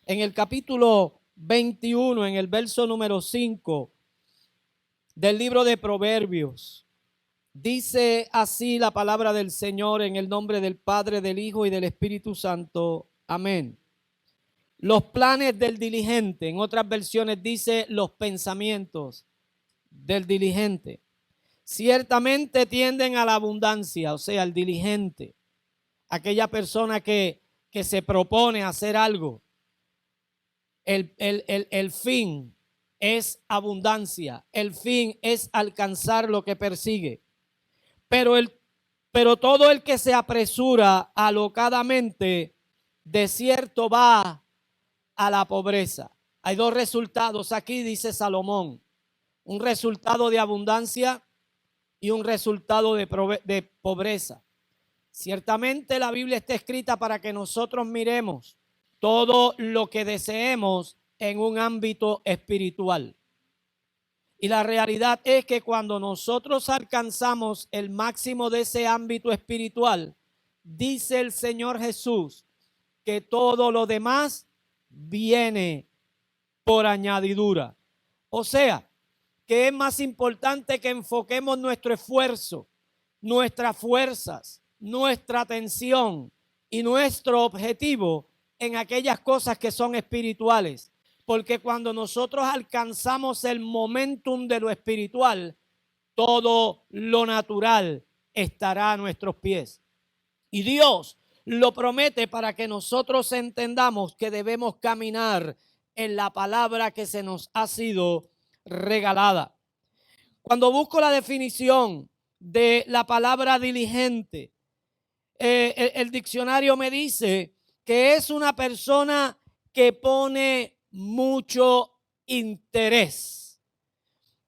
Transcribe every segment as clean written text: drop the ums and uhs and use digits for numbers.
en el capítulo 21, en el verso número 5 del libro de Proverbios. Dice así la palabra del Señor en el nombre del Padre, del Hijo y del Espíritu Santo. Amén. Los planes del diligente, en otras versiones dice los pensamientos del diligente, ciertamente tienden a la abundancia, o sea, el diligente, aquella persona que se propone hacer algo. El fin es abundancia, el fin es alcanzar lo que persigue. Pero todo el que se apresura alocadamente, de cierto va a la pobreza. Hay dos resultados aquí, dice Salomón: un resultado de abundancia y un resultado de pobreza. Ciertamente la Biblia está escrita para que nosotros miremos todo lo que deseemos en un ámbito espiritual. Y la realidad es que cuando nosotros alcanzamos el máximo de ese ámbito espiritual, dice el Señor Jesús que todo lo demás viene por añadidura. O sea, que es más importante que enfoquemos nuestro esfuerzo, nuestras fuerzas, nuestra atención y nuestro objetivo en aquellas cosas que son espirituales. Porque cuando nosotros alcanzamos el momentum de lo espiritual, todo lo natural estará a nuestros pies. Y Dios lo promete para que nosotros entendamos que debemos caminar en la palabra que se nos ha sido regalada. Cuando busco la definición de la palabra diligente, el diccionario me dice que es una persona que pone mucho interés,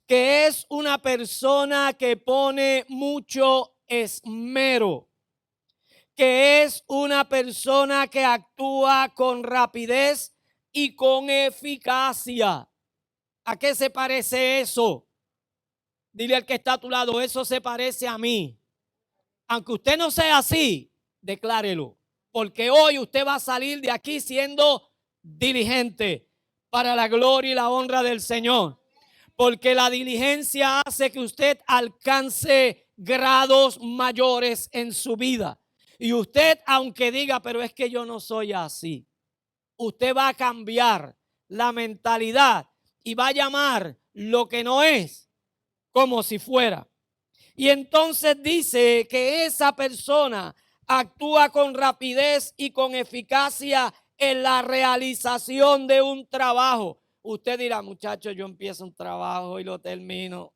que es una persona que pone mucho esmero, que es una persona que actúa con rapidez y con eficacia. ¿A qué se parece eso? Dile al que está a tu lado: eso se parece a mí. Aunque usted no sea así, declárelo, porque hoy usted va a salir de aquí siendo diligente para la gloria y la honra del Señor. Porque la diligencia hace que usted alcance grados mayores en su vida. Y usted, aunque diga, pero es que yo no soy así, usted va a cambiar la mentalidad y va a llamar lo que no es como si fuera. Y entonces dice que esa persona actúa con rapidez y con eficacia en la realización de un trabajo. Usted dirá: muchacho, yo empiezo un trabajo y lo termino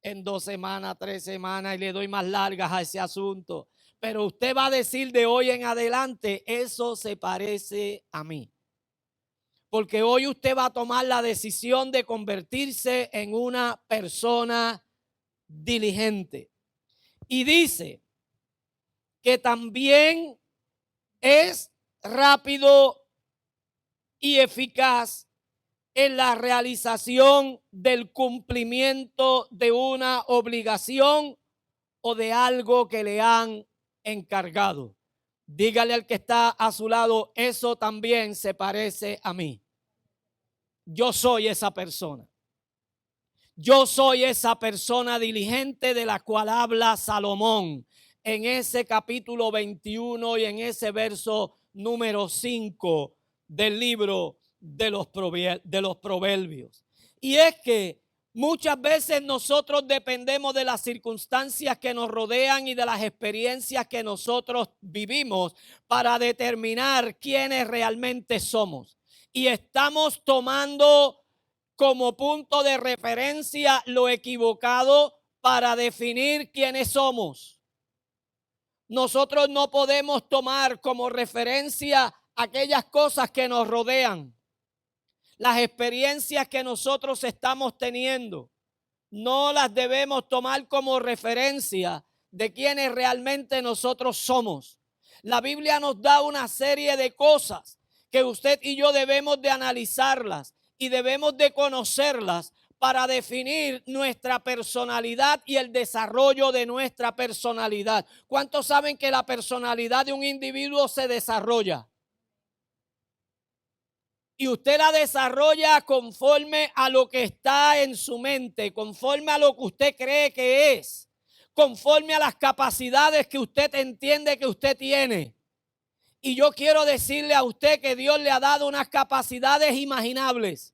en 2 semanas, 3 semanas y le doy más largas a ese asunto. Pero usted va a decir de hoy en adelante: eso se parece a mí. Porque hoy usted va a tomar la decisión de convertirse en una persona diligente. Y dice que también es rápido y eficaz en la realización del cumplimiento de una obligación o de algo que le han encargado. Dígale al que está a su lado: eso también se parece a mí. Yo soy esa persona. Yo soy esa persona diligente de la cual habla Salomón en ese capítulo 21 y en ese verso número 5 del libro de los Proverbios. Y es que muchas veces nosotros dependemos de las circunstancias que nos rodean y de las experiencias que nosotros vivimos para determinar quiénes realmente somos. Y estamos tomando como punto de referencia lo equivocado para definir quiénes somos. Nosotros no podemos tomar como referencia aquellas cosas que nos rodean, las experiencias que nosotros estamos teniendo. No las debemos tomar como referencia de quiénes realmente nosotros somos. La Biblia nos da una serie de cosas que usted y yo debemos de analizarlas y debemos de conocerlas para definir nuestra personalidad y el desarrollo de nuestra personalidad. ¿Cuántos saben que la personalidad de un individuo se desarrolla? y usted la desarrolla conforme a lo que está en su mente, conforme a lo que usted cree que es, conforme a las capacidades que usted entiende que usted tiene. Y yo quiero decirle a usted que Dios le ha dado unas capacidades imaginables,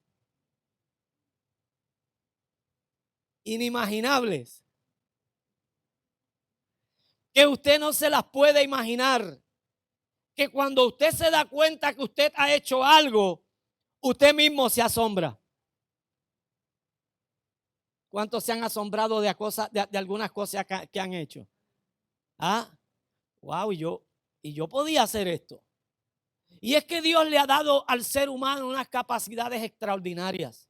inimaginables, que usted no se las puede imaginar. Que cuando usted se da cuenta que usted ha hecho algo, usted mismo se asombra. ¿Cuántos se han asombrado de algunas cosas que han hecho? Ah, wow, y yo podía hacer esto. Y es que Dios le ha dado al ser humano unas capacidades extraordinarias.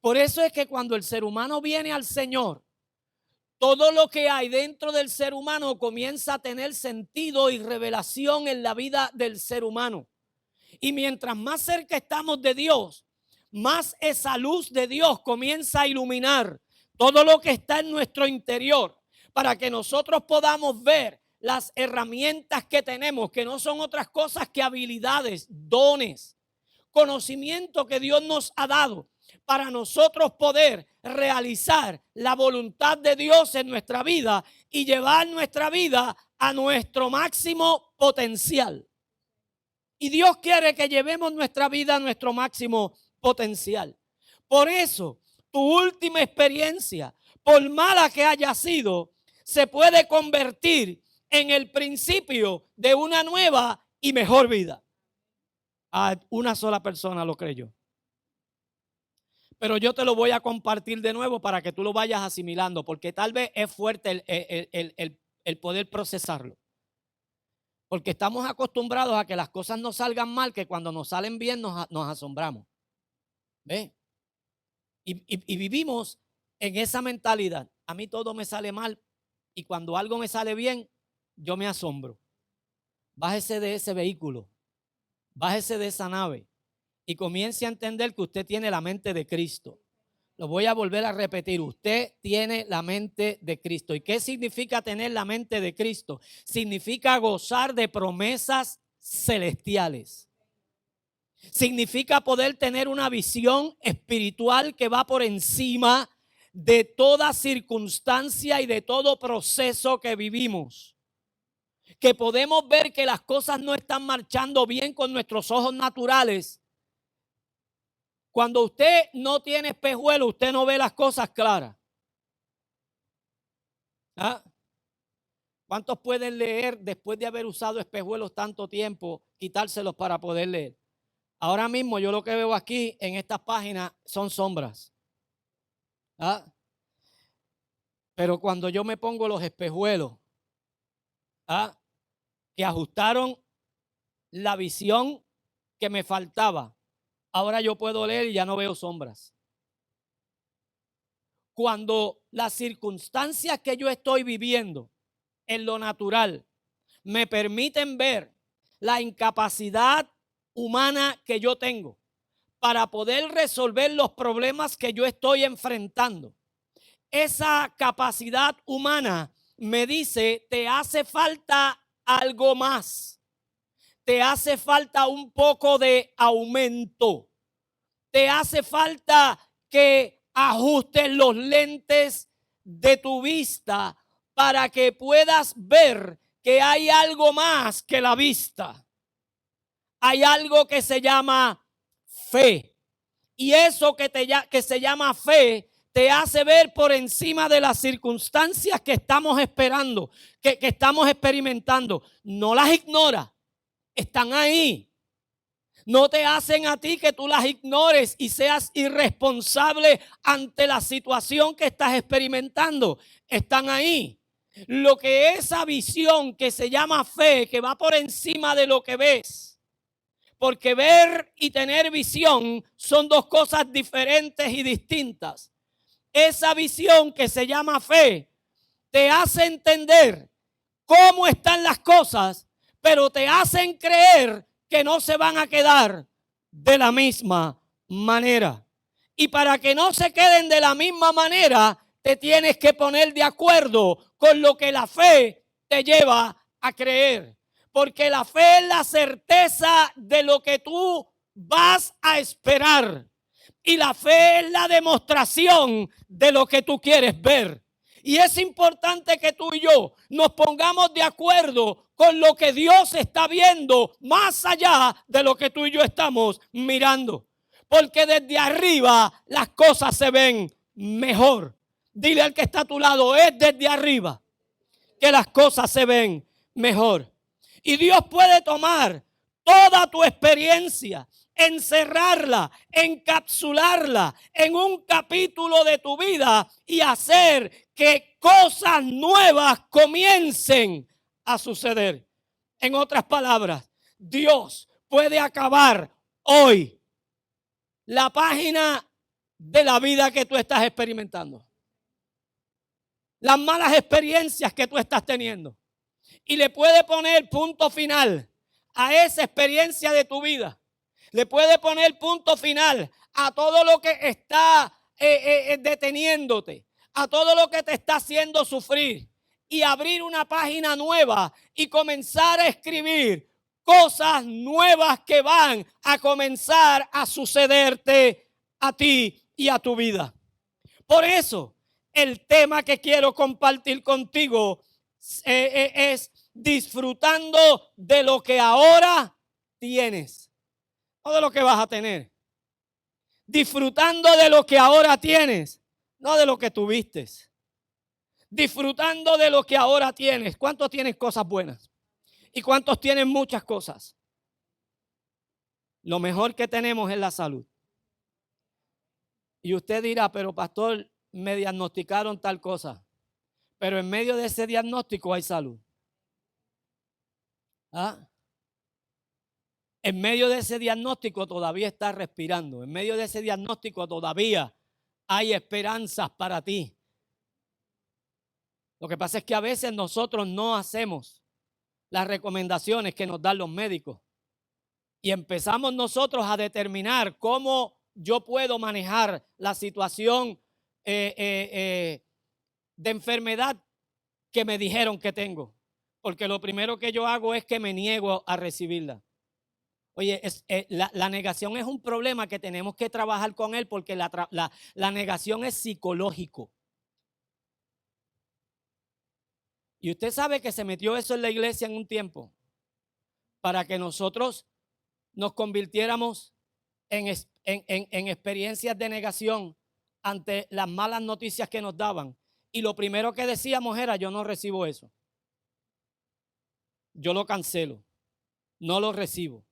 Por eso es que cuando el ser humano viene al Señor, todo lo que hay dentro del ser humano comienza a tener sentido y revelación en la vida del ser humano. Y mientras más cerca estamos de Dios, más esa luz de Dios comienza a iluminar todo lo que está en nuestro interior, para que nosotros podamos ver las herramientas que tenemos, que no son otras cosas que habilidades, dones, conocimiento que Dios nos ha dado para nosotros poder realizar la voluntad de Dios en nuestra vida y llevar nuestra vida a nuestro máximo potencial. Y Dios quiere que llevemos nuestra vida a nuestro máximo potencial. Por eso, tu última experiencia, por mala que haya sido, se puede convertir en el principio de una nueva y mejor vida. A una sola persona lo creyó. Pero yo te lo voy a compartir de nuevo para que tú lo vayas asimilando, porque tal vez es fuerte el poder procesarlo. Porque estamos acostumbrados a que las cosas nos salgan mal, que cuando nos salen bien nos asombramos. ¿Ve? Y vivimos en esa mentalidad. A mí todo me sale mal y cuando algo me sale bien, yo me asombro. Bájese de ese vehículo, bájese de esa nave y comience a entender que usted tiene la mente de Cristo. Lo voy a volver a repetir. Usted tiene la mente de Cristo. ¿Y qué significa tener la mente de Cristo? Significa gozar de promesas celestiales. Significa poder tener una visión espiritual que va por encima de toda circunstancia y de todo proceso que vivimos. Que podemos ver que las cosas no están marchando bien con nuestros ojos naturales. Cuando usted no tiene espejuelo, usted no ve las cosas claras. ¿Ah? ¿Cuántos pueden leer después de haber usado espejuelos tanto tiempo, quitárselos para poder leer? Ahora mismo yo lo que veo aquí en estas páginas son sombras. ¿Ah? Pero cuando yo me pongo los espejuelos, ¿ah?, que ajustaron la visión que me faltaba, ahora yo puedo leer y ya no veo sombras. Cuando las circunstancias que yo estoy viviendo en lo natural me permiten ver la incapacidad humana que yo tengo para poder resolver los problemas que yo estoy enfrentando, esa capacidad humana me dice: te hace falta algo más. Te hace falta un poco de aumento. Te hace falta que ajustes los lentes de tu vista para que puedas ver que hay algo más que la vista. Hay algo que se llama fe. Y eso que se llama fe te hace ver por encima de las circunstancias que estamos esperando, que estamos experimentando. No las ignora. Están ahí. No te hacen a ti que tú las ignores y seas irresponsable ante la situación que estás experimentando. Están ahí. Lo que esa visión que se llama fe, que va por encima de lo que ves. Porque ver y tener visión son dos cosas diferentes y distintas. Esa visión que se llama fe te hace entender cómo están las cosas, pero te hacen creer que no se van a quedar de la misma manera. Y para que no se queden de la misma manera, te tienes que poner de acuerdo con lo que la fe te lleva a creer. Porque la fe es la certeza de lo que tú vas a esperar. Y la fe es la demostración de lo que tú quieres ver. Y es importante que tú y yo nos pongamos de acuerdo con lo que Dios está viendo más allá de lo que tú y yo estamos mirando. Porque desde arriba las cosas se ven mejor. Dile al que está a tu lado, es desde arriba que las cosas se ven mejor. Y Dios puede tomar toda tu experiencia, encerrarla, encapsularla en un capítulo de tu vida y hacer que cosas nuevas comiencen a suceder. En otras palabras, Dios puede acabar hoy la página de la vida que tú estás experimentando, las malas experiencias que tú estás teniendo, y le puede poner punto final a esa experiencia de tu vida. Le puede poner punto final a todo lo que está deteniéndote, a todo lo que te está haciendo sufrir, y abrir una página nueva y comenzar a escribir cosas nuevas que van a comenzar a sucederte a ti y a tu vida. Por eso, el tema que quiero compartir contigo es disfrutando de lo que ahora tienes, no de lo que vas a tener. Disfrutando de lo que ahora tienes, no de lo que tuviste. Disfrutando de lo que ahora tienes. ¿Cuántos tienen cosas buenas? ¿Y cuántos tienen muchas cosas? Lo mejor que tenemos es la salud. Y usted dirá, pero pastor, me diagnosticaron tal cosa. Pero en medio de ese diagnóstico hay salud. ¿Ah? En medio de ese diagnóstico todavía estás respirando. En medio de ese diagnóstico todavía hay esperanzas para ti. Lo que pasa es que a veces nosotros no hacemos las recomendaciones que nos dan los médicos. Y empezamos nosotros a determinar cómo yo puedo manejar la situación de enfermedad que me dijeron que tengo. Porque lo primero que yo hago es que me niego a recibirla. Oye, la negación es un problema que tenemos que trabajar con él, porque la negación es psicológico. Y usted sabe que se metió eso en la iglesia en un tiempo para que nosotros nos convirtiéramos en experiencias de negación ante las malas noticias que nos daban. Y lo primero que decíamos era: yo no recibo eso. Yo lo cancelo. No lo recibo.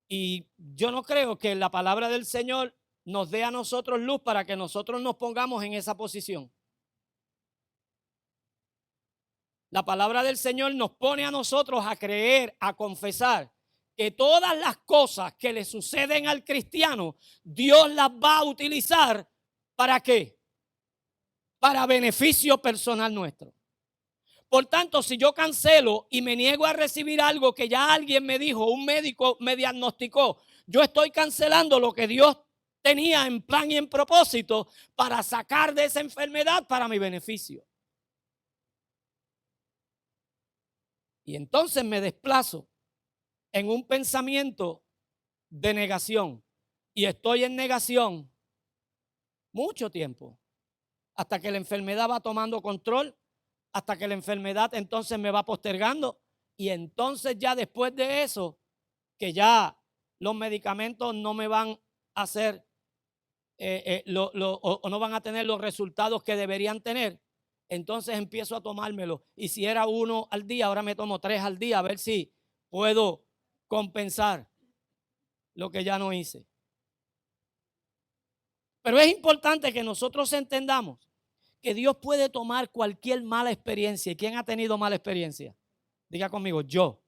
Y yo no creo que la palabra del Señor nos dé a nosotros luz para que nosotros nos pongamos en esa posición. La palabra del Señor nos pone a nosotros a creer, a confesar que todas las cosas que le suceden al cristiano, Dios las va a utilizar ¿para qué? Para beneficio personal nuestro. Por tanto, si yo cancelo y me niego a recibir algo que ya alguien me dijo, un médico me diagnosticó, yo estoy cancelando lo que Dios tenía en plan y en propósito para sacar de esa enfermedad para mi beneficio. Y entonces me desplazo en un pensamiento de negación. Y estoy en negación mucho tiempo, hasta que la enfermedad va tomando control, hasta que la enfermedad entonces me va postergando. Y entonces ya después de eso, que ya los medicamentos no me van a hacer o no van a tener los resultados que deberían tener, entonces empiezo a tomármelo. Y si era 1 al día, ahora me tomo 3 al día, a ver si puedo compensar lo que ya no hice. Pero es importante que nosotros entendamos que Dios puede tomar cualquier mala experiencia. ¿Y quién ha tenido mala experiencia? Diga conmigo, yo.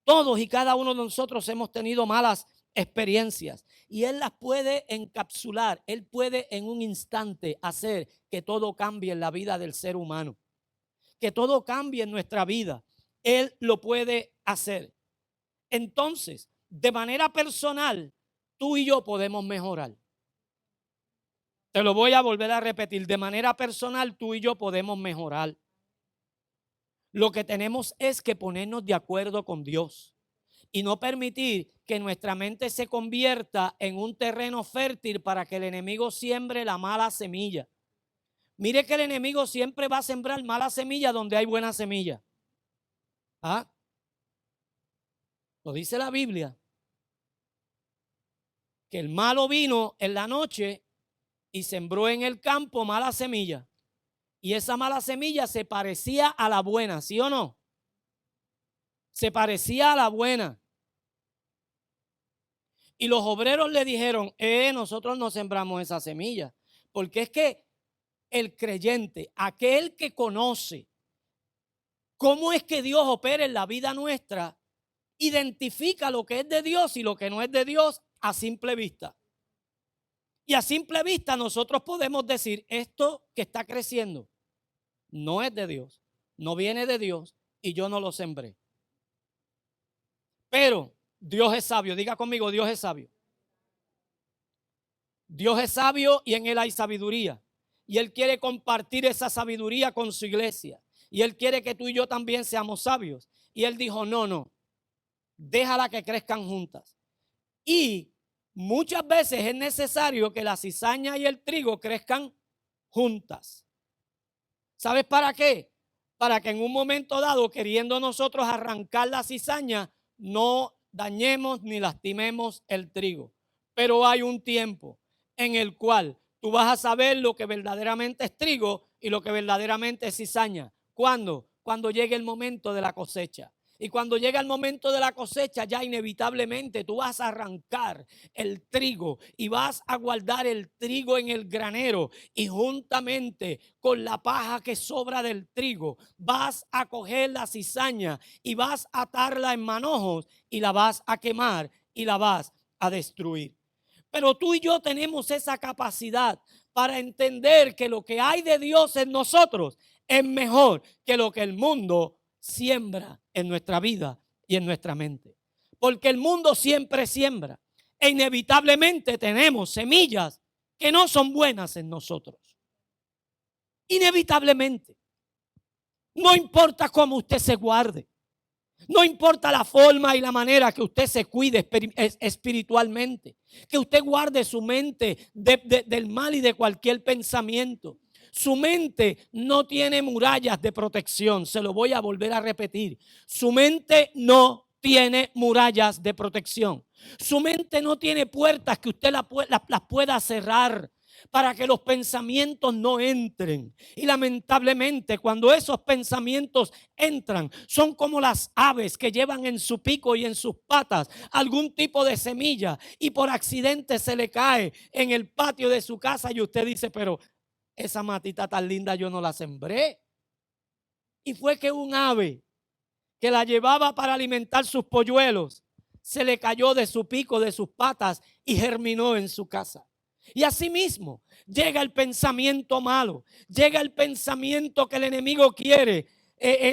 Todos y cada uno de nosotros hemos tenido malas experiencias y Él las puede encapsular. Él puede en un instante hacer que todo cambie en la vida del ser humano, que todo cambie en nuestra vida. Él lo puede hacer. Entonces, de manera personal, tú y yo podemos mejorar. Te lo voy a volver a repetir. De manera personal, tú y yo podemos mejorar. Lo que tenemos es que ponernos de acuerdo con Dios. y no permitir que nuestra mente se convierta en un terreno fértil para que el enemigo siembre la mala semilla. Mire que el enemigo siempre va a sembrar mala semilla donde hay buena semilla. ¿Ah? Lo dice la Biblia. Que el malo vino en la noche y sembró en el campo mala semilla. Y esa mala semilla se parecía a la buena, ¿sí o no? Se parecía a la buena. Y los obreros le dijeron, nosotros no sembramos esa semilla. Porque es que el creyente, aquel que conoce cómo es que Dios opera en la vida nuestra, identifica lo que es de Dios y lo que no es de Dios a simple vista. Y a simple vista nosotros podemos decir, esto que está creciendo no es de Dios, no viene de Dios y yo no lo sembré. Pero Dios es sabio, diga conmigo, Dios es sabio. Dios es sabio y en Él hay sabiduría. Y Él quiere compartir esa sabiduría con su iglesia. Y Él quiere que tú y yo también seamos sabios. Y Él dijo, no, déjala que crezcan juntas. Y muchas veces es necesario que la cizaña y el trigo crezcan juntas. ¿Sabes para qué? Para que en un momento dado, queriendo nosotros arrancar la cizaña, no dañemos ni lastimemos el trigo. Pero hay un tiempo en el cual tú vas a saber lo que verdaderamente es trigo y lo que verdaderamente es cizaña. ¿Cuándo? Cuando llegue el momento de la cosecha. Y cuando llega el momento de la cosecha, ya inevitablemente tú vas a arrancar el trigo y vas a guardar el trigo en el granero. Y juntamente con la paja que sobra del trigo, vas a coger la cizaña y vas a atarla en manojos y la vas a quemar y la vas a destruir. Pero tú y yo tenemos esa capacidad para entender que lo que hay de Dios en nosotros es mejor que lo que el mundo siembra en nuestra vida y en nuestra mente. Porque el mundo siempre siembra e inevitablemente tenemos semillas que no son buenas en nosotros. Inevitablemente. No importa cómo usted se guarde. No importa la forma y la manera que usted se cuide espiritualmente, que usted guarde su mente del mal y de cualquier pensamiento. Su mente no tiene murallas de protección. Se lo voy a volver a repetir. Su mente no tiene murallas de protección. Su mente no tiene puertas que usted las pueda cerrar para que los pensamientos no entren. Y lamentablemente cuando esos pensamientos entran, son como las aves que llevan en su pico y en sus patas algún tipo de semilla y por accidente se le cae en el patio de su casa y usted dice, pero esa matita tan linda yo no la sembré. Y fue que un ave que la llevaba para alimentar sus polluelos se le cayó de su pico, de sus patas y germinó en su casa. Y asimismo llega el pensamiento malo, llega el pensamiento que el enemigo quiere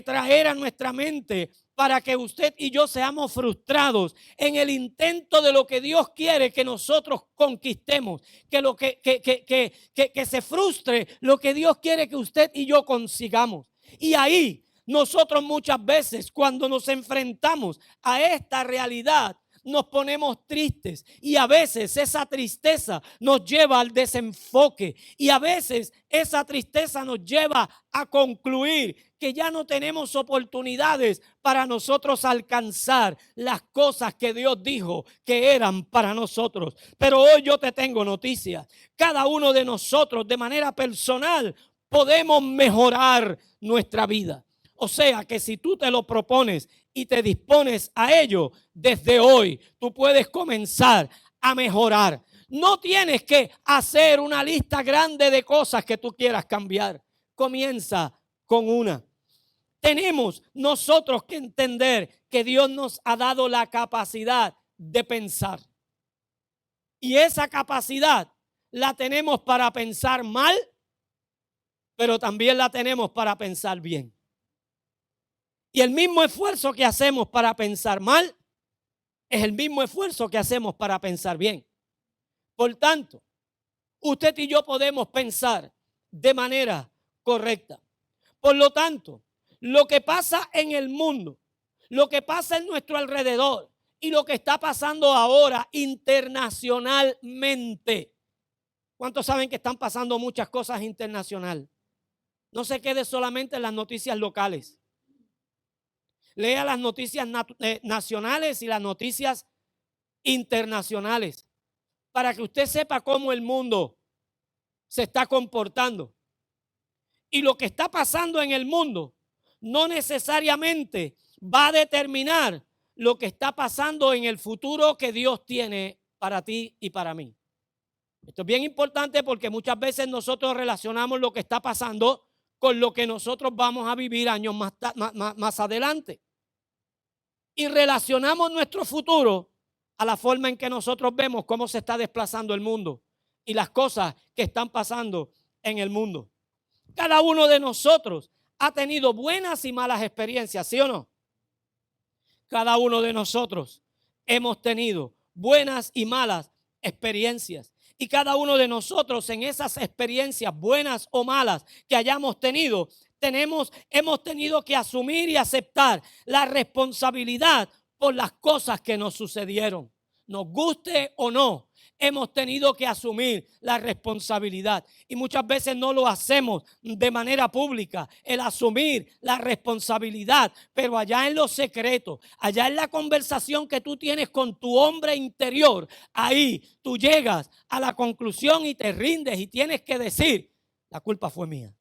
traer a nuestra mente para que usted y yo seamos frustrados en el intento de lo que Dios quiere que nosotros conquistemos, que se frustre lo que Dios quiere que usted y yo consigamos. Y ahí nosotros muchas veces cuando nos enfrentamos a esta realidad, nos ponemos tristes y a veces esa tristeza nos lleva al desenfoque y a veces esa tristeza nos lleva a concluir que ya no tenemos oportunidades para nosotros alcanzar las cosas que Dios dijo que eran para nosotros. Pero hoy yo te tengo noticias. Cada uno de nosotros de manera personal podemos mejorar nuestra vida. O sea que si tú te lo propones y te dispones a ello, desde hoy tú puedes comenzar a mejorar. No tienes que hacer una lista grande de cosas que tú quieras cambiar. Comienza con una. Tenemos nosotros que entender que Dios nos ha dado la capacidad de pensar. Y esa capacidad la tenemos para pensar mal, pero también la tenemos para pensar bien. Y el mismo esfuerzo que hacemos para pensar mal es el mismo esfuerzo que hacemos para pensar bien. Por tanto, usted y yo podemos pensar de manera correcta. Por lo tanto, lo que pasa en el mundo, lo que pasa en nuestro alrededor y lo que está pasando ahora internacionalmente. ¿Cuántos saben que están pasando muchas cosas internacional? No se quede solamente en las noticias locales. Lea las noticias nacionales y las noticias internacionales para que usted sepa cómo el mundo se está comportando. Y lo que está pasando en el mundo no necesariamente va a determinar lo que está pasando en el futuro que Dios tiene para ti y para mí. Esto es bien importante porque muchas veces nosotros relacionamos lo que está pasando con lo que nosotros vamos a vivir años más adelante. Y relacionamos nuestro futuro a la forma en que nosotros vemos cómo se está desplazando el mundo y las cosas que están pasando en el mundo. Cada uno de nosotros ha tenido buenas y malas experiencias, ¿sí o no? Cada uno de nosotros hemos tenido buenas y malas experiencias. Y cada uno de nosotros en esas experiencias, buenas o malas, que hayamos tenido, hemos tenido que asumir y aceptar la responsabilidad por las cosas que nos sucedieron. Nos guste o no, hemos tenido que asumir la responsabilidad. Y muchas veces no lo hacemos de manera pública, el asumir la responsabilidad. Pero allá en lo secreto, allá en la conversación que tú tienes con tu hombre interior, ahí tú llegas a la conclusión y te rindes y tienes que decir, la culpa fue mía.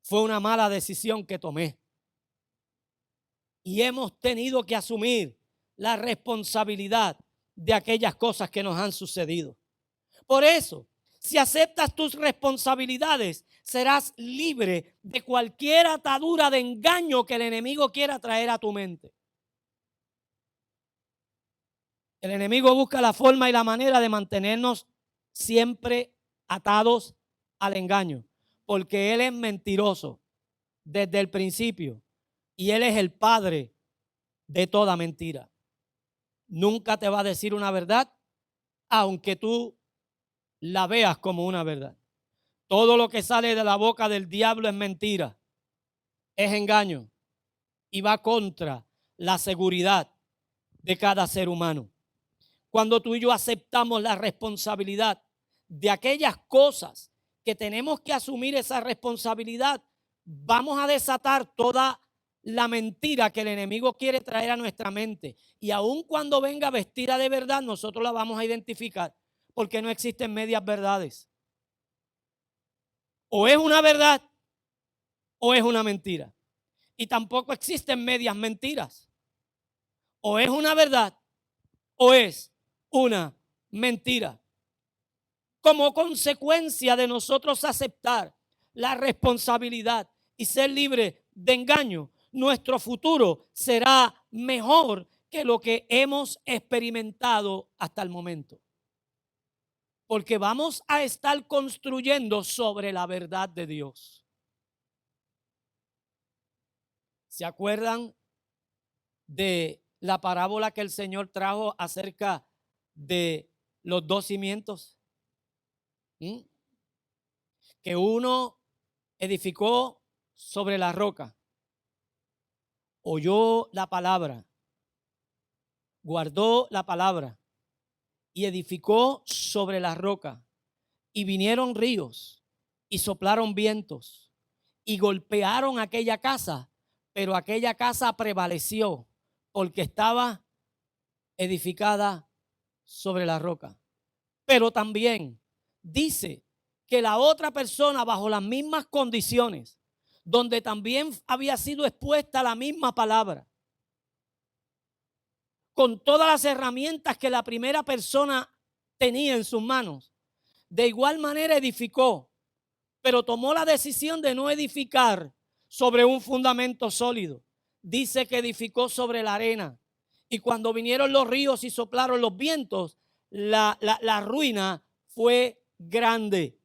Fue una mala decisión que tomé. Y hemos tenido que asumir la responsabilidad de aquellas cosas que nos han sucedido. Por eso, si aceptas tus responsabilidades, serás libre de cualquier atadura de engaño que el enemigo quiera traer a tu mente. El enemigo busca la forma y la manera de mantenernos siempre atados al engaño, porque él es mentiroso desde el principio y él es el padre de toda mentira. Nunca te va a decir una verdad, aunque tú la veas como una verdad. Todo lo que sale de la boca del diablo es mentira, es engaño y va contra la seguridad de cada ser humano. Cuando tú y yo aceptamos la responsabilidad de aquellas cosas que tenemos que asumir esa responsabilidad, vamos a desatar toda la mentira que el enemigo quiere traer a nuestra mente. Y aun cuando venga vestida de verdad, nosotros la vamos a identificar, porque no existen medias verdades. O es una verdad o es una mentira. Y tampoco existen medias mentiras. O es una verdad o es una mentira. Como consecuencia de nosotros aceptar la responsabilidad y ser libre de engaño, nuestro futuro será mejor que lo que hemos experimentado hasta el momento. Porque vamos a estar construyendo sobre la verdad de Dios. ¿Se acuerdan de la parábola que el Señor trajo acerca de los dos cimientos? Que uno edificó sobre la roca, oyó la palabra, guardó la palabra y edificó sobre la roca. Y vinieron ríos y soplaron vientos y golpearon aquella casa, pero aquella casa prevaleció porque estaba edificada sobre la roca. Pero también dice que la otra persona, bajo las mismas condiciones, donde también había sido expuesta la misma palabra, con todas las herramientas que la primera persona tenía en sus manos, de igual manera edificó, pero tomó la decisión de no edificar sobre un fundamento sólido. Dice que edificó sobre la arena. Y cuando vinieron los ríos y soplaron los vientos, la ruina fue grande,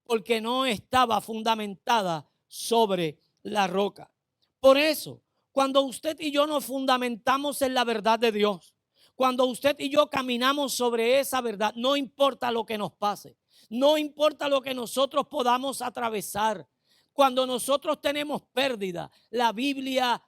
porque no estaba fundamentada sobre la roca. Por eso, cuando usted y yo nos fundamentamos en la verdad de Dios, cuando usted y yo caminamos sobre esa verdad, no importa lo que nos pase, no importa lo que nosotros podamos atravesar, cuando nosotros tenemos pérdida, la Biblia,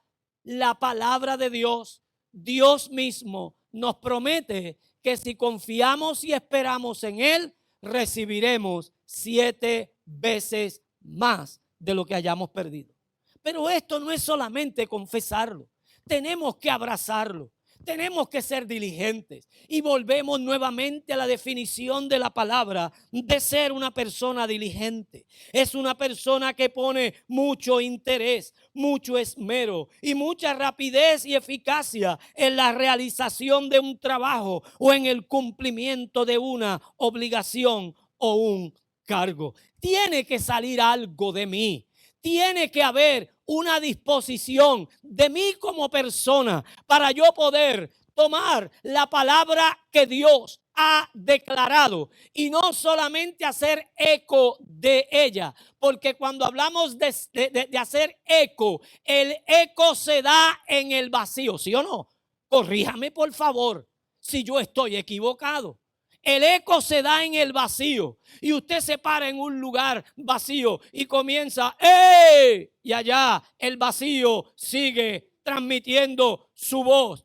la palabra de Dios, Dios mismo nos promete que si confiamos y esperamos en Él, recibiremos 7 veces más de lo que hayamos perdido. Pero esto no es solamente confesarlo, tenemos que abrazarlo. Tenemos que ser diligentes y volvemos nuevamente a la definición de la palabra de ser una persona diligente. Es una persona que pone mucho interés, mucho esmero y mucha rapidez y eficacia en la realización de un trabajo o en el cumplimiento de una obligación o un cargo. Tiene que salir algo de mí. Tiene que haber una disposición de mí como persona para yo poder tomar la palabra que Dios ha declarado y no solamente hacer eco de ella, porque cuando hablamos de hacer eco, el eco se da en el vacío, ¿sí o no? Corríjame por favor si yo estoy equivocado. El eco se da en el vacío y usted se para en un lugar vacío y comienza ¡eh! Y allá el vacío sigue transmitiendo su voz.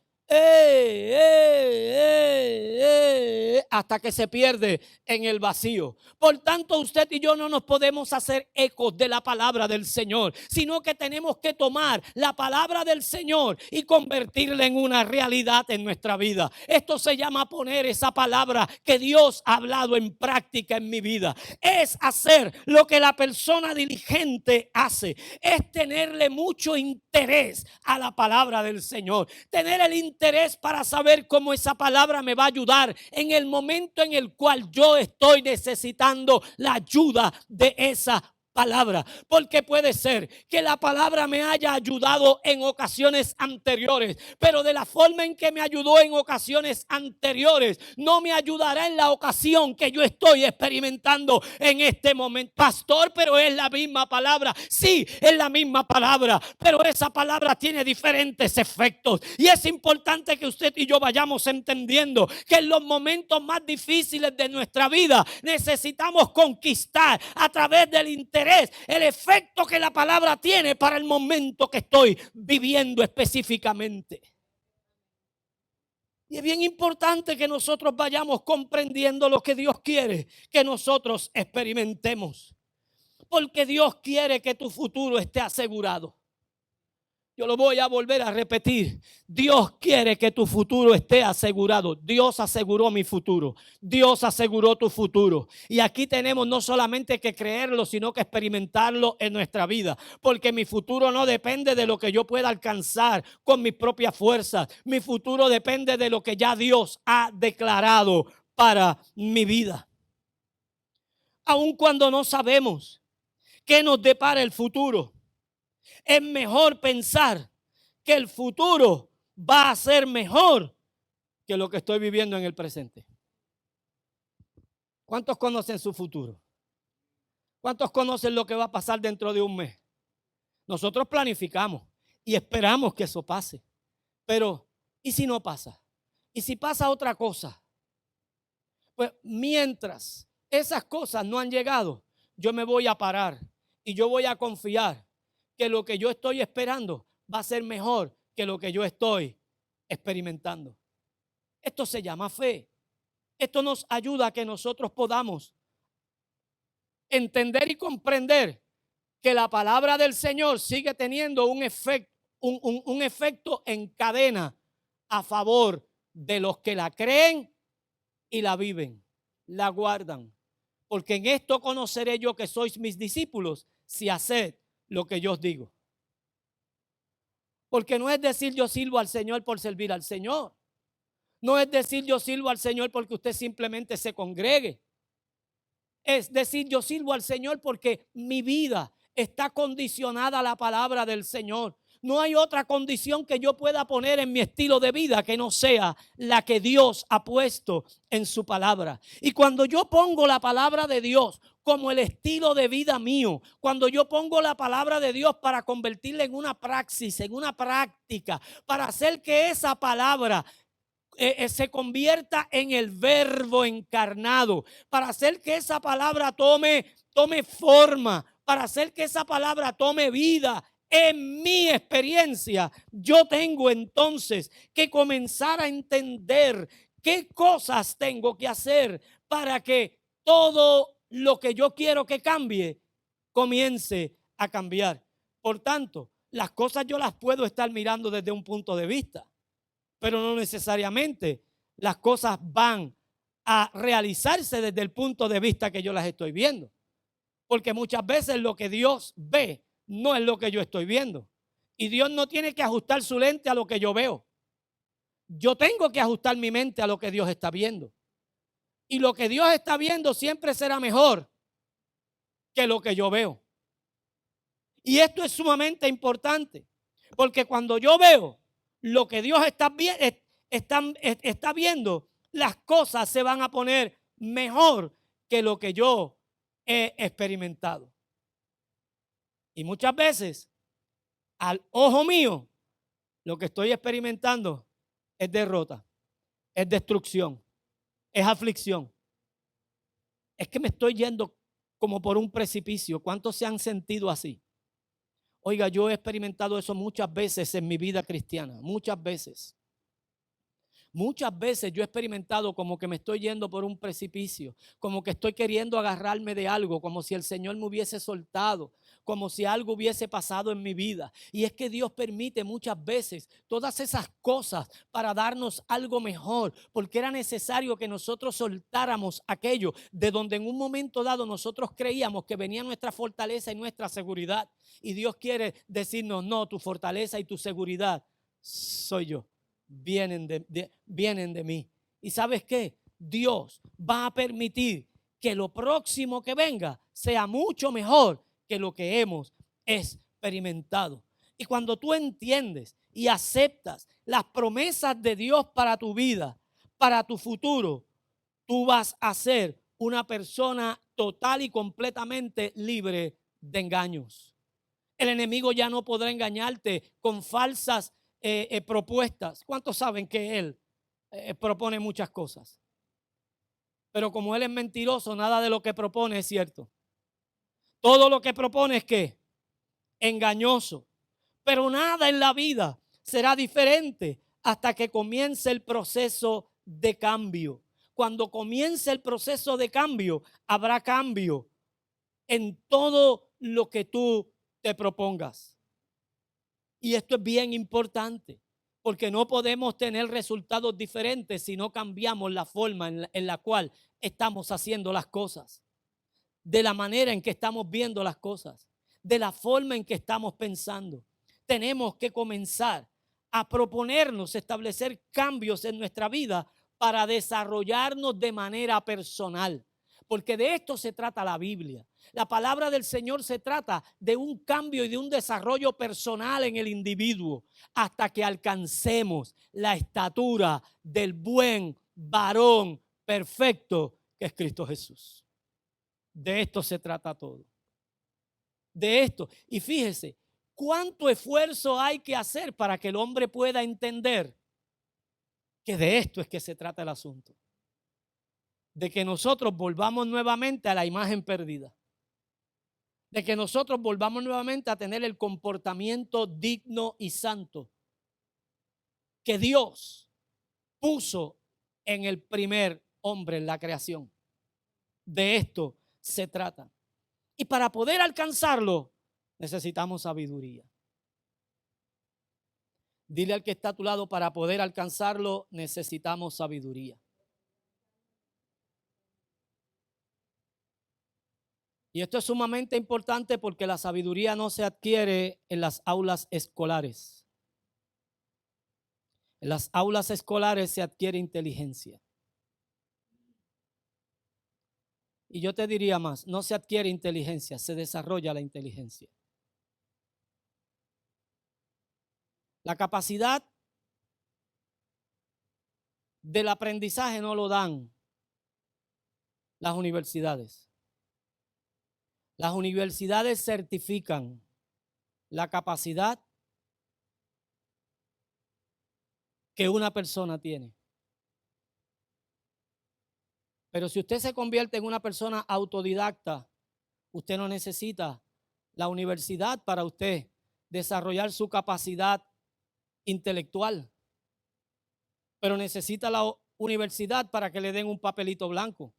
Hasta que se pierde en el vacío. Por tanto, usted y yo no nos podemos hacer ecos de la palabra del Señor, sino que tenemos que tomar la palabra del Señor y convertirla en una realidad en nuestra vida. Esto se llama poner esa palabra que Dios ha hablado en práctica en mi vida. Es hacer lo que la persona diligente hace. Es tenerle mucho interés a la palabra del Señor. Tener el interés para saber cómo esa palabra me va a ayudar en el momento en el cual yo estoy necesitando la ayuda de esa palabra, porque puede ser que la palabra me haya ayudado en ocasiones anteriores, pero de la forma en que me ayudó en ocasiones anteriores, no me ayudará en la ocasión que yo estoy experimentando en este momento. Pastor, pero es la misma palabra. Sí, es la misma palabra, pero esa palabra tiene diferentes efectos y es importante que usted y yo vayamos entendiendo que en los momentos más difíciles de nuestra vida necesitamos conquistar a través del interés el efecto que la palabra tiene para el momento que estoy viviendo específicamente. Y es bien importante que nosotros vayamos comprendiendo lo que Dios quiere que nosotros experimentemos, porque Dios quiere que tu futuro esté asegurado. Yo lo voy a volver a repetir. Dios quiere que tu futuro esté asegurado. Dios aseguró mi futuro. Dios aseguró tu futuro. Y aquí tenemos no solamente que creerlo, sino que experimentarlo en nuestra vida. Porque mi futuro no depende de lo que yo pueda alcanzar con mis propias fuerzas. Mi futuro depende de lo que ya Dios ha declarado para mi vida. Aun cuando no sabemos qué nos depara el futuro, es mejor pensar que el futuro va a ser mejor que lo que estoy viviendo en el presente. ¿Cuántos conocen su futuro? ¿Cuántos conocen lo que va a pasar dentro de un mes? Nosotros planificamos y esperamos que eso pase. Pero, ¿y si no pasa? ¿Y si pasa otra cosa? Pues mientras esas cosas no han llegado, yo me voy a parar y yo voy a confiar que lo que yo estoy esperando va a ser mejor que lo que yo estoy experimentando. Esto se llama fe. Esto nos ayuda a que nosotros podamos entender y comprender que la palabra del Señor sigue teniendo un efecto en cadena a favor de los que la creen y la viven, la guardan. Porque en esto conoceré yo que sois mis discípulos, si haced lo que yo os digo. Porque no es decir yo sirvo al Señor por servir al Señor. No es decir yo sirvo al Señor porque usted simplemente se congregue. Es decir yo sirvo al Señor porque mi vida está condicionada a la palabra del Señor. No hay otra condición que yo pueda poner en mi estilo de vida que no sea la que Dios ha puesto en su palabra. Y cuando yo pongo la palabra de Dios como el estilo de vida mío, cuando yo pongo la palabra de Dios para convertirla en una praxis, en una práctica, para hacer que esa palabra se convierta en el verbo encarnado, para hacer que esa palabra tome forma, para hacer que esa palabra tome vida en mi experiencia, yo tengo entonces que comenzar a entender qué cosas tengo que hacer para que todo lo que yo quiero que cambie comience a cambiar. Por tanto, las cosas yo las puedo estar mirando desde un punto de vista, pero no necesariamente las cosas van a realizarse desde el punto de vista que yo las estoy viendo. Porque muchas veces lo que Dios ve no es lo que yo estoy viendo. Y Dios no tiene que ajustar su lente a lo que yo veo. Yo tengo que ajustar mi mente a lo que Dios está viendo. Y lo que Dios está viendo siempre será mejor que lo que yo veo. Y esto es sumamente importante, porque cuando yo veo lo que Dios está viendo, las cosas se van a poner mejor que lo que yo he experimentado. Y muchas veces, al ojo mío, lo que estoy experimentando es derrota, es destrucción, es aflicción. Es que me estoy yendo como por un precipicio. ¿Cuántos se han sentido así? Oiga, yo he experimentado eso muchas veces en mi vida cristiana, muchas veces. Muchas veces yo he experimentado como que me estoy yendo por un precipicio, como que estoy queriendo agarrarme de algo, como si el Señor me hubiese soltado, como si algo hubiese pasado en mi vida. Y es que Dios permite muchas veces todas esas cosas para darnos algo mejor, porque era necesario que nosotros soltáramos aquello de donde en un momento dado nosotros creíamos que venía nuestra fortaleza y nuestra seguridad. Y Dios quiere decirnos, no, tu fortaleza y tu seguridad soy yo. Vienen de mí. ¿Y sabes qué? Dios va a permitir que lo próximo que venga sea mucho mejor que lo que hemos experimentado. Y cuando tú entiendes y aceptas las promesas de Dios para tu vida, para tu futuro, tú vas a ser una persona total y completamente libre de engaños. El enemigo ya no podrá engañarte con falsas propuestas. ¿Cuántos saben que él propone muchas cosas? Pero como él es mentiroso, nada de lo que propone es cierto. Todo lo que propone es que engañoso. Pero nada en la vida será diferente hasta que comience el proceso de cambio. Cuando comience el proceso de cambio, habrá cambio en todo lo que tú te propongas. Y esto es bien importante, porque no podemos tener resultados diferentes si no cambiamos la forma en la cual estamos haciendo las cosas, de la manera en que estamos viendo las cosas, de la forma en que estamos pensando. Tenemos que comenzar a proponernos establecer cambios en nuestra vida para desarrollarnos de manera personal, porque de esto se trata la Biblia. La palabra del Señor se trata de un cambio y de un desarrollo personal en el individuo hasta que alcancemos la estatura del buen varón perfecto que es Cristo Jesús. De esto se trata todo. De esto. Y fíjese, ¿cuánto esfuerzo hay que hacer para que el hombre pueda entender que de esto es que se trata el asunto? De que nosotros volvamos nuevamente a la imagen perdida. De que nosotros volvamos nuevamente a tener el comportamiento digno y santo que Dios puso en el primer hombre en la creación. De esto se trata. Y para poder alcanzarlo, necesitamos sabiduría. Dile al que está a tu lado, para poder alcanzarlo, necesitamos sabiduría. Y esto es sumamente importante porque la sabiduría no se adquiere en las aulas escolares. En las aulas escolares se adquiere inteligencia. Y yo te diría más, no se adquiere inteligencia, se desarrolla la inteligencia. La capacidad del aprendizaje no lo dan las universidades. Las universidades certifican la capacidad que una persona tiene. Pero si usted se convierte en una persona autodidacta, usted no necesita la universidad para usted desarrollar su capacidad intelectual, pero necesita la universidad para que le den un papelito blanco.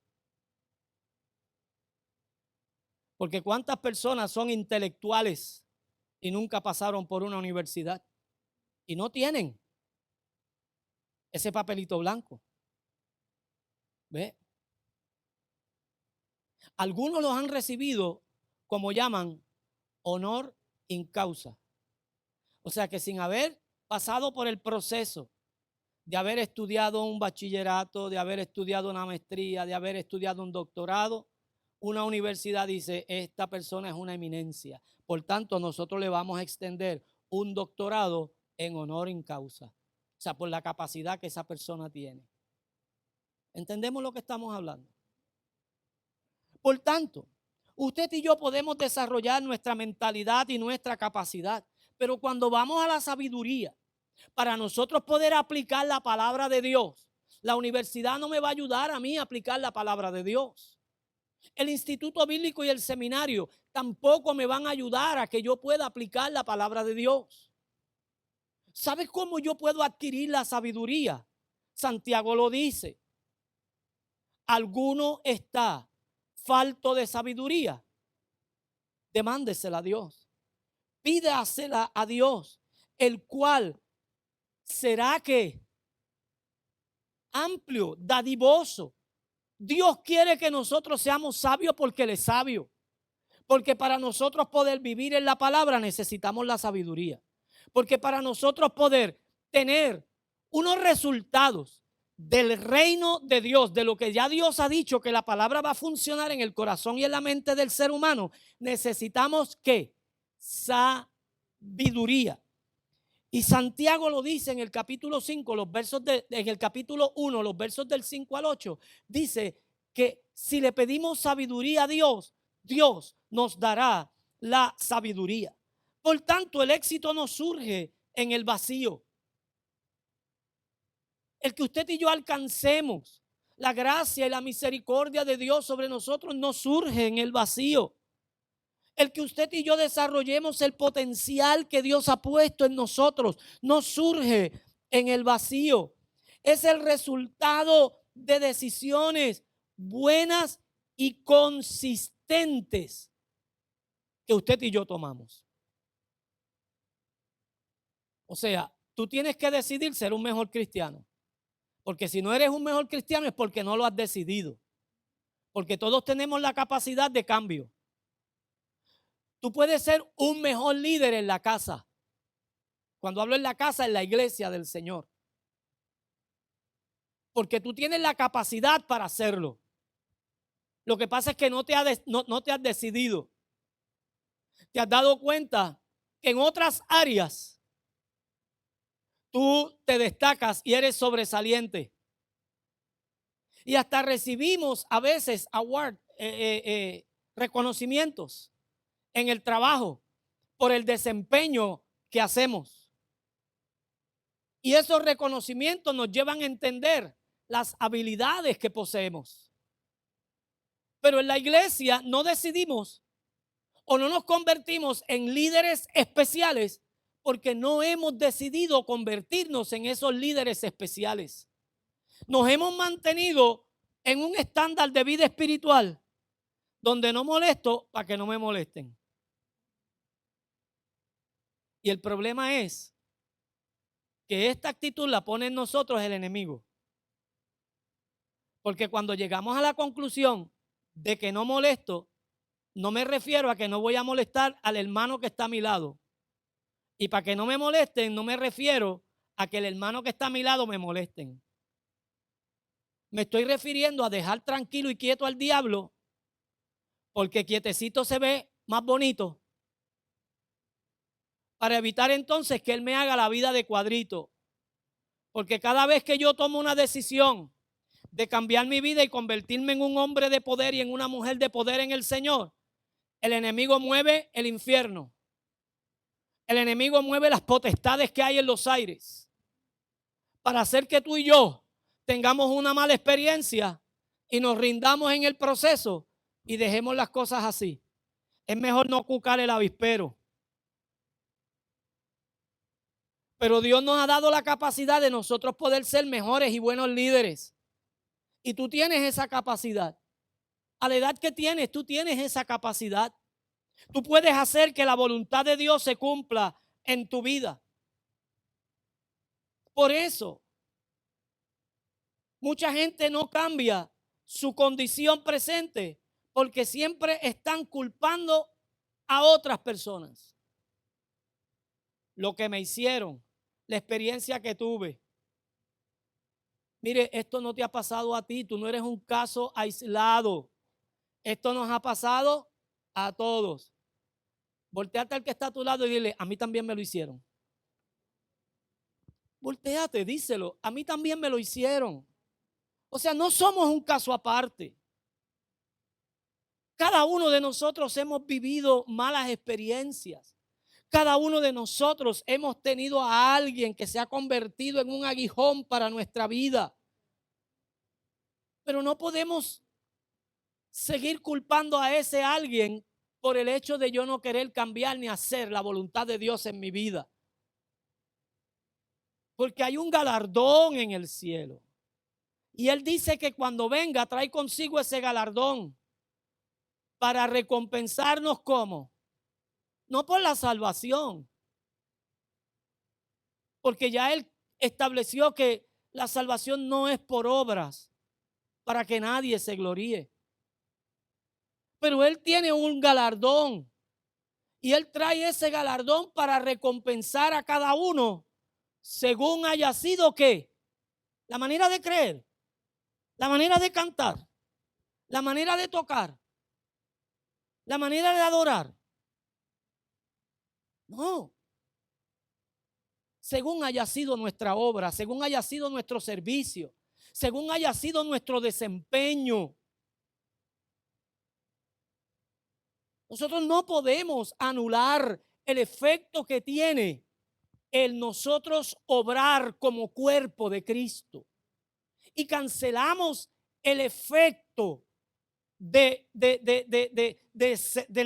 Porque ¿cuántas personas son intelectuales y nunca pasaron por una universidad y no tienen ese papelito blanco? ¿Ve? Algunos los han recibido, como llaman, honor in causa. O sea que sin haber pasado por el proceso de haber estudiado un bachillerato, de haber estudiado una maestría, de haber estudiado un doctorado, una universidad dice, esta persona es una eminencia. Por tanto, nosotros le vamos a extender un doctorado en honor in causa. O sea, por la capacidad que esa persona tiene. ¿Entendemos lo que estamos hablando? Por tanto, usted y yo podemos desarrollar nuestra mentalidad y nuestra capacidad, pero cuando vamos a la sabiduría, para nosotros poder aplicar la palabra de Dios, la universidad no me va a ayudar a mí a aplicar la palabra de Dios. El instituto bíblico y el seminario tampoco me van a ayudar a que yo pueda aplicar la palabra de Dios. ¿Sabes cómo yo puedo adquirir la sabiduría? Santiago lo dice. ¿Alguno está falto de sabiduría? Demándesela a Dios. Pídasela a Dios, el cual será que amplio, dadivoso. Dios quiere que nosotros seamos sabios porque Él es sabio. Porque para nosotros poder vivir en la palabra necesitamos la sabiduría. Porque para nosotros poder tener unos resultados del reino de Dios, de lo que ya Dios ha dicho que la palabra va a funcionar en el corazón y en la mente del ser humano, necesitamos ¿qué? Sabiduría. Y Santiago lo dice en el capítulo 5, en el capítulo 1, los versos del 5 al 8, dice que si le pedimos sabiduría a Dios, Dios nos dará la sabiduría. Por tanto, el éxito no surge en el vacío. El que usted y yo alcancemos la gracia y la misericordia de Dios sobre nosotros no surge en el vacío. El que usted y yo desarrollemos el potencial que Dios ha puesto en nosotros no surge en el vacío. Es el resultado de decisiones buenas y consistentes que usted y yo tomamos. O sea, tú tienes que decidir ser un mejor cristiano. Porque si no eres un mejor cristiano es porque no lo has decidido. Porque todos tenemos la capacidad de cambio. Tú puedes ser un mejor líder en la casa. Cuando hablo en la casa, en la iglesia del Señor. Porque tú tienes la capacidad para hacerlo. Lo que pasa es que no te has decidido. Te has dado cuenta que en otras áreas tú te destacas y eres sobresaliente. Y hasta recibimos a veces reconocimientos en el trabajo por el desempeño que hacemos. Y esos reconocimientos nos llevan a entender las habilidades que poseemos. Pero en la iglesia no decidimos o no nos convertimos en líderes especiales porque no hemos decidido convertirnos en esos líderes especiales. Nos hemos mantenido en un estándar de vida espiritual donde no molesto para que no me molesten. Y el problema es que esta actitud la pone en nosotros el enemigo. Porque cuando llegamos a la conclusión de que no molesto, no me refiero a que no voy a molestar al hermano que está a mi lado. Y para que no me molesten, no me refiero a que el hermano que está a mi lado me molesten. Me estoy refiriendo a dejar tranquilo y quieto al diablo, porque quietecito se ve más bonito, para evitar entonces que él me haga la vida de cuadrito. Porque cada vez que yo tomo una decisión de cambiar mi vida y convertirme en un hombre de poder y en una mujer de poder en el Señor, el enemigo mueve el infierno. El enemigo mueve las potestades que hay en los aires para hacer que tú y yo tengamos una mala experiencia y nos rindamos en el proceso y dejemos las cosas así. Es mejor no cucar el avispero. Pero Dios nos ha dado la capacidad de nosotros poder ser mejores y buenos líderes. Y tú tienes esa capacidad. A la edad que tienes, tú tienes esa capacidad. Tú puedes hacer que la voluntad de Dios se cumpla en tu vida. Por eso, mucha gente no cambia su condición presente porque siempre están culpando a otras personas. Lo que me hicieron, la experiencia que tuve. Mire, esto no te ha pasado a ti, tú no eres un caso aislado. Esto nos ha pasado a todos. Volteate al que está a tu lado y dile, a mí también me lo hicieron. Volteate, díselo, a mí también me lo hicieron. O sea, no somos un caso aparte. Cada uno de nosotros hemos vivido malas experiencias. Cada uno de nosotros hemos tenido a alguien que se ha convertido en un aguijón para nuestra vida. Pero no podemos seguir culpando a ese alguien por el hecho de yo no querer cambiar ni hacer la voluntad de Dios en mi vida. Porque hay un galardón en el cielo. Y Él dice que cuando venga trae consigo ese galardón para recompensarnos ¿cómo? No por la salvación. Porque ya Él estableció que la salvación no es por obras para que nadie se gloríe. Pero Él tiene un galardón. Y Él trae ese galardón para recompensar a cada uno según haya sido ¿qué? La manera de creer, la manera de cantar, la manera de tocar, la manera de adorar. No. Según haya sido nuestra obra, según haya sido nuestro servicio, según haya sido nuestro desempeño. Nosotros no podemos anular el efecto que tiene el nosotros obrar como cuerpo de Cristo. Y cancelamos el efecto del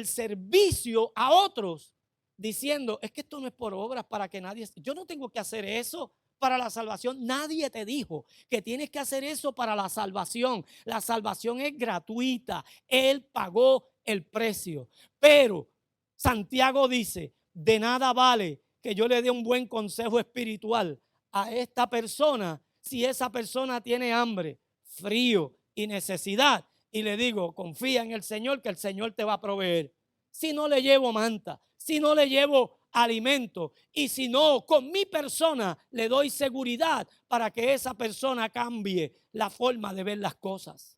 servicio a otros, diciendo, es que esto no es por obras para que nadie, yo no tengo que hacer eso para la salvación. Nadie te dijo que tienes que hacer eso para la salvación. La salvación es gratuita. Él pagó el precio. Pero Santiago dice, de nada vale que yo le dé un buen consejo espiritual a esta persona si esa persona tiene hambre, frío y necesidad. Y le digo, confía en el Señor que el Señor te va a proveer. Si no le llevo manta, si no le llevo alimento y si no, con mi persona le doy seguridad para que esa persona cambie la forma de ver las cosas.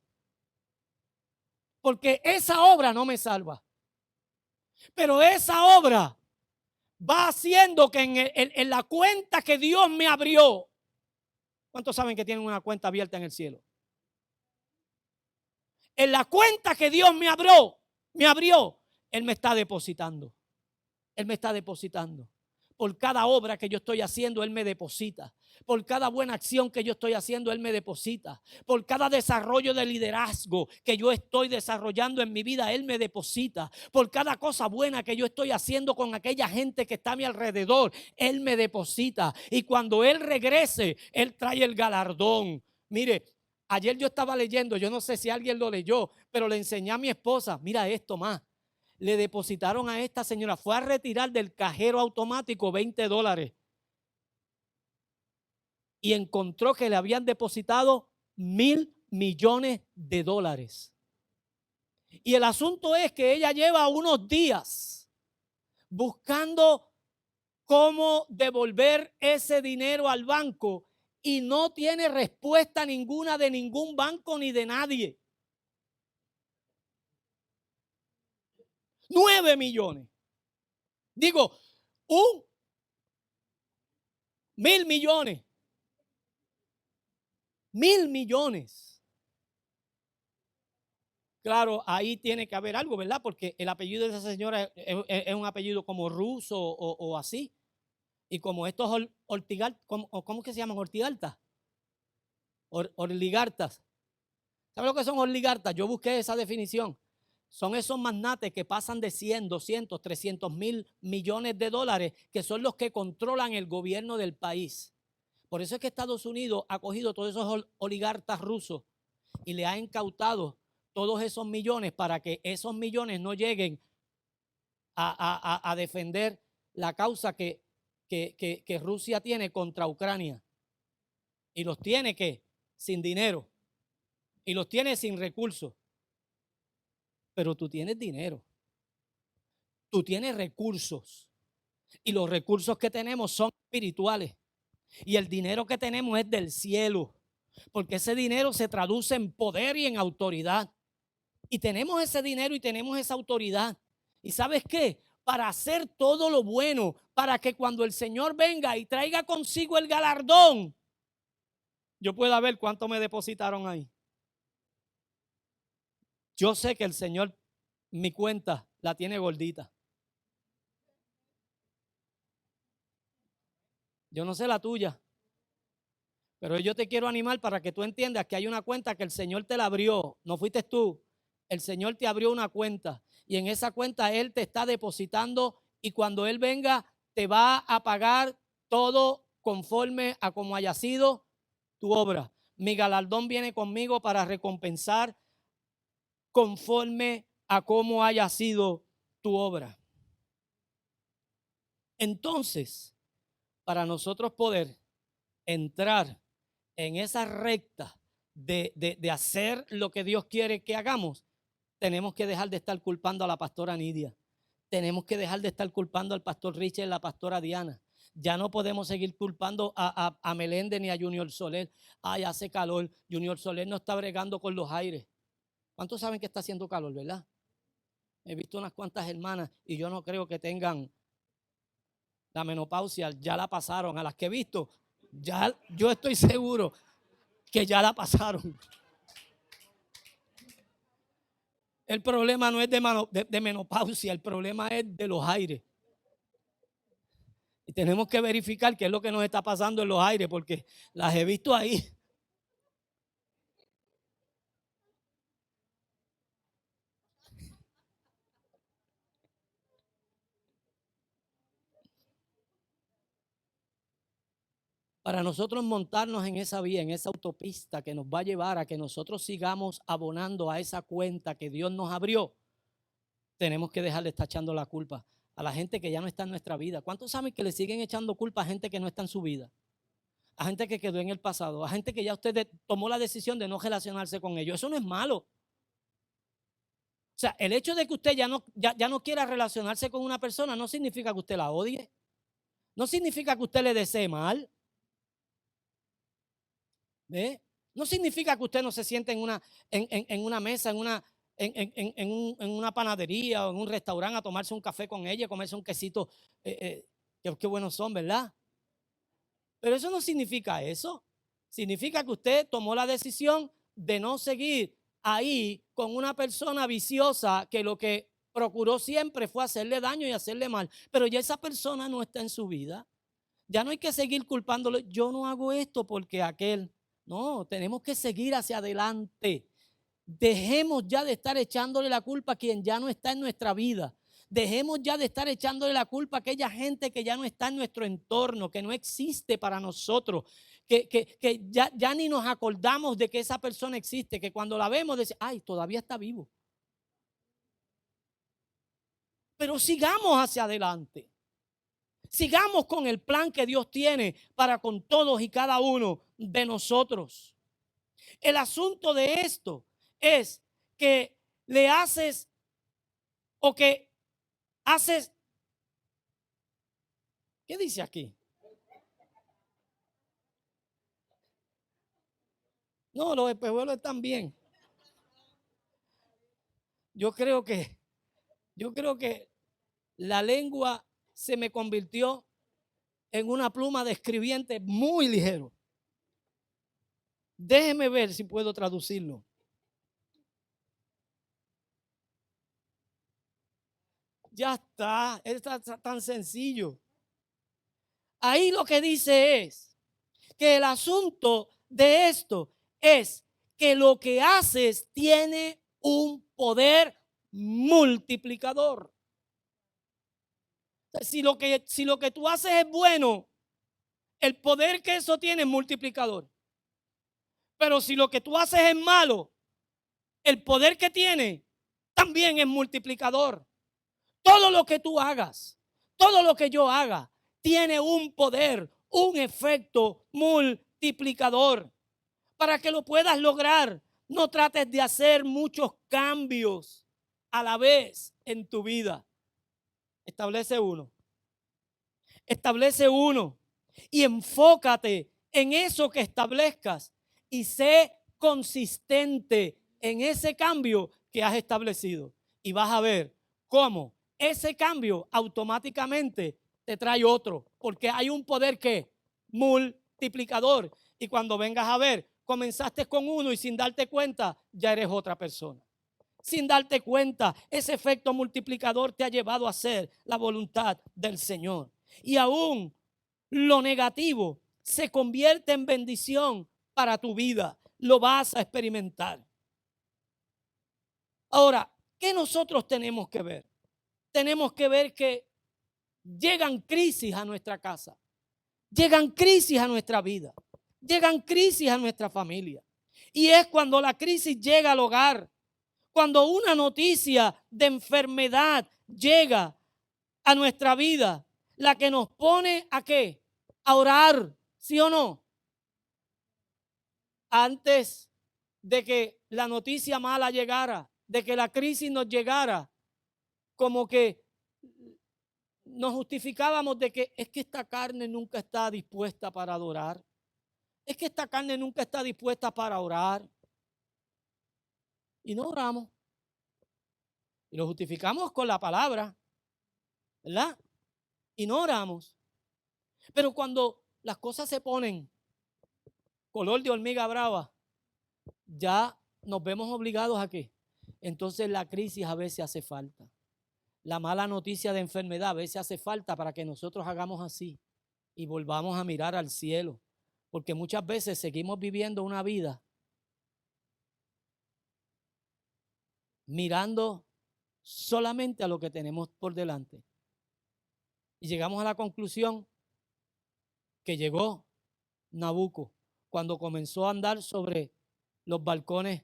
Porque esa obra no me salva. Pero esa obra va haciendo que en la cuenta que Dios me abrió. ¿Cuántos saben que tienen una cuenta abierta en el cielo? En la cuenta que Dios me abrió, Él me está depositando. Él me está depositando. Por cada obra que yo estoy haciendo, Él me deposita. Por cada buena acción que yo estoy haciendo, Él me deposita. Por cada desarrollo de liderazgo que yo estoy desarrollando en mi vida, Él me deposita. Por cada cosa buena que yo estoy haciendo con aquella gente que está a mi alrededor, Él me deposita. Y cuando Él regrese, Él trae el galardón. Mire, ayer yo estaba leyendo, yo no sé si alguien lo leyó, pero le enseñé a mi esposa, mira esto más. Le depositaron a esta señora, fue a retirar del cajero automático $20 y encontró que le habían depositado $1,000 millones. Y el asunto es que ella lleva unos días buscando cómo devolver ese dinero al banco y no tiene respuesta ninguna de ningún banco ni de nadie. 9 millones. Digo, 1,000 millones. 1,000 millones. Claro, ahí tiene que haber algo, ¿verdad? Porque el apellido de esa señora es un apellido como ruso o así. Y como estos ortigaltas, ¿cómo que se llaman? Ortigaltas. Oligartas. ¿Saben lo que son oligartas? Yo busqué esa definición. son esos magnates que pasan de 100, 200, 300 mil millones de dólares, que son los que controlan el gobierno del país. Por eso es que Estados Unidos ha cogido todos esos oligarcas rusos y le ha incautado todos esos millones para que esos millones no lleguen a defender la causa que Rusia tiene contra Ucrania. Y los tiene que sin dinero. Y los tiene sin recursos. Pero tú tienes dinero. Tú tienes recursos. Y los recursos que tenemos son espirituales. Y el dinero que tenemos es del cielo. Porque ese dinero se traduce en poder y en autoridad. Y tenemos ese dinero y tenemos esa autoridad. ¿Y sabes qué? Para hacer todo lo bueno, para que cuando el Señor venga y traiga consigo el galardón, yo pueda ver cuánto me depositaron ahí. Yo sé que el Señor, mi cuenta la tiene gordita. Yo no sé la tuya, pero yo te quiero animar para que tú entiendas que hay una cuenta que el Señor te la abrió. No fuiste tú. El Señor te abrió una cuenta y en esa cuenta Él te está depositando y cuando Él venga te va a pagar todo conforme a como haya sido tu obra. Mi galardón viene conmigo para recompensar conforme a cómo haya sido tu obra. Entonces, para nosotros poder entrar en esa recta de hacer lo que Dios quiere que hagamos, tenemos que dejar de estar culpando a la pastora Nidia. Tenemos que dejar de estar culpando al pastor Richard y la pastora Diana. Ya no podemos seguir culpando a Meléndez ni a Junior Soler. Ay, hace calor. Junior Soler no está bregando con los aires. ¿Cuántos saben que está haciendo calor, verdad? He visto unas cuantas hermanas y yo no creo que tengan la menopausia. Ya la pasaron. A las que he visto, ya yo estoy seguro que ya la pasaron. El problema no es de menopausia, el problema es de los aires. Y tenemos que verificar qué es lo que nos está pasando en los aires, porque las he visto ahí. Para nosotros montarnos en esa vía, en esa autopista que nos va a llevar a que nosotros sigamos abonando a esa cuenta que Dios nos abrió, tenemos que dejar de estar echando la culpa a la gente que ya no está en nuestra vida. ¿Cuántos saben que le siguen echando culpa a gente que no está en su vida? A gente que quedó en el pasado, a gente que ya usted tomó la decisión de no relacionarse con ellos. Eso no es malo. O sea, el hecho de que usted ya no quiera relacionarse con una persona no significa que usted la odie. No significa que usted le desee mal. ¿Ve? No significa que usted no se siente en una mesa, en una panadería o en un restaurante a tomarse un café con ella, comerse un quesito. Qué buenos son, ¿verdad? Pero eso no significa eso. Significa que usted tomó la decisión de no seguir ahí con una persona viciosa que lo que procuró siempre fue hacerle daño y hacerle mal. Pero ya esa persona no está en su vida. Ya no hay que seguir culpándole. Yo no hago esto porque aquel. No, tenemos que seguir hacia adelante. Dejemos ya de estar echándole la culpa a quien ya no está en nuestra vida. Dejemos ya de estar echándole la culpa a aquella gente que ya no está en nuestro entorno, que no existe para nosotros, que ya ni nos acordamos de que esa persona existe, que cuando la vemos decimos, ay, todavía está vivo. Pero sigamos hacia adelante. Sigamos con el plan que Dios tiene para con todos y cada uno de nosotros. El asunto de esto es que le haces o que haces. ¿Qué dice aquí? No, los espejuelos están bien. Yo creo que la lengua se me convirtió en una pluma de escribiente muy ligero. Déjeme ver si puedo traducirlo. Ya está, está tan sencillo. Ahí lo que dice es que el asunto de esto es que lo que haces tiene un poder multiplicador. Si lo que tú haces es bueno, el poder que eso tiene es multiplicador. Pero si lo que tú haces es malo, el poder que tiene también es multiplicador. Todo lo que tú hagas, todo lo que yo haga, tiene un poder, un efecto multiplicador. Para que lo puedas lograr, no trates de hacer muchos cambios a la vez en tu vida. Establece uno. Establece uno y enfócate en eso que establezcas y sé consistente en ese cambio que has establecido. Y vas a ver cómo ese cambio automáticamente te trae otro, porque hay un poder que multiplicador. Y cuando vengas a ver, comenzaste con uno y sin darte cuenta, ya eres otra persona. Sin darte cuenta, ese efecto multiplicador te ha llevado a hacer la voluntad del Señor. Y aún lo negativo se convierte en bendición para tu vida. Lo vas a experimentar. Ahora, ¿qué nosotros tenemos que ver? Tenemos que ver que llegan crisis a nuestra casa, llegan crisis a nuestra vida, llegan crisis a nuestra familia. Y es cuando la crisis llega al hogar, cuando una noticia de enfermedad llega a nuestra vida, la que nos pone ¿a qué? A orar, ¿sí o no? Antes de que la noticia mala llegara, de que la crisis nos llegara, como que nos justificábamos de que es que esta carne nunca está dispuesta para adorar. Es que esta carne nunca está dispuesta para orar. Y no oramos. Y lo justificamos con la palabra, ¿verdad? Y no oramos. Pero cuando las cosas se ponen color de hormiga brava, ya nos vemos obligados a qué. Entonces la crisis a veces hace falta. La mala noticia de enfermedad a veces hace falta para que nosotros hagamos así y volvamos a mirar al cielo. Porque muchas veces seguimos viviendo una vida mirando solamente a lo que tenemos por delante. Y llegamos a la conclusión que llegó Nabucco cuando comenzó a andar sobre los balcones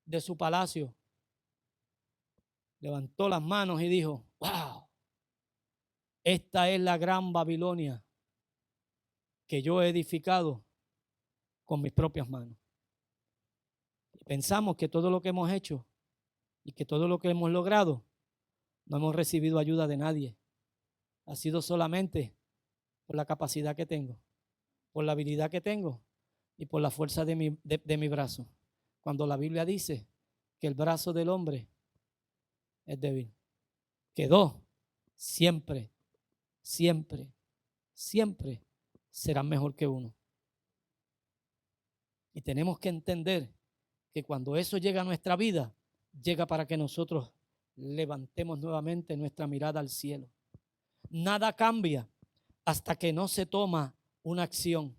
de su palacio. Levantó las manos y dijo: wow, esta es la gran Babilonia que yo he edificado con mis propias manos. Y pensamos que todo lo que hemos hecho y que todo lo que hemos logrado, no hemos recibido ayuda de nadie. Ha sido solamente por la capacidad que tengo, por la habilidad que tengo y por la fuerza de mi brazo. Cuando la Biblia dice que el brazo del hombre es débil, que dos siempre serán mejor que uno. Y tenemos que entender que cuando eso llega a nuestra vida, llega para que nosotros levantemos nuevamente nuestra mirada al cielo. Nada cambia hasta que no se toma una acción.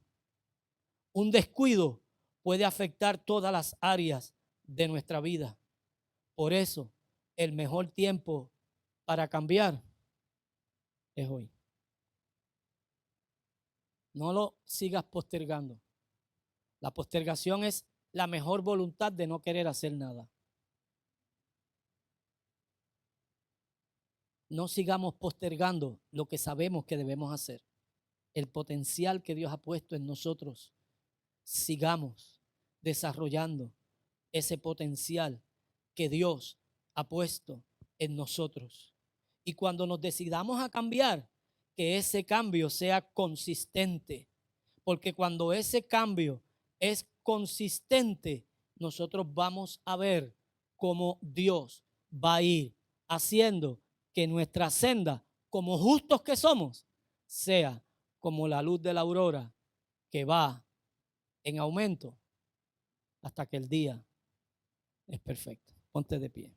Un descuido puede afectar todas las áreas de nuestra vida. Por eso, el mejor tiempo para cambiar es hoy. No lo sigas postergando. La postergación es la mejor voluntad de no querer hacer nada. No sigamos postergando lo que sabemos que debemos hacer. El potencial que Dios ha puesto en nosotros, sigamos desarrollando ese potencial que Dios ha puesto en nosotros. Y cuando nos decidamos a cambiar, que ese cambio sea consistente. Porque cuando ese cambio es consistente, nosotros vamos a ver cómo Dios va a ir haciendo que nuestra senda, como justos que somos, sea como la luz de la aurora que va en aumento hasta que el día es perfecto. Ponte de pie.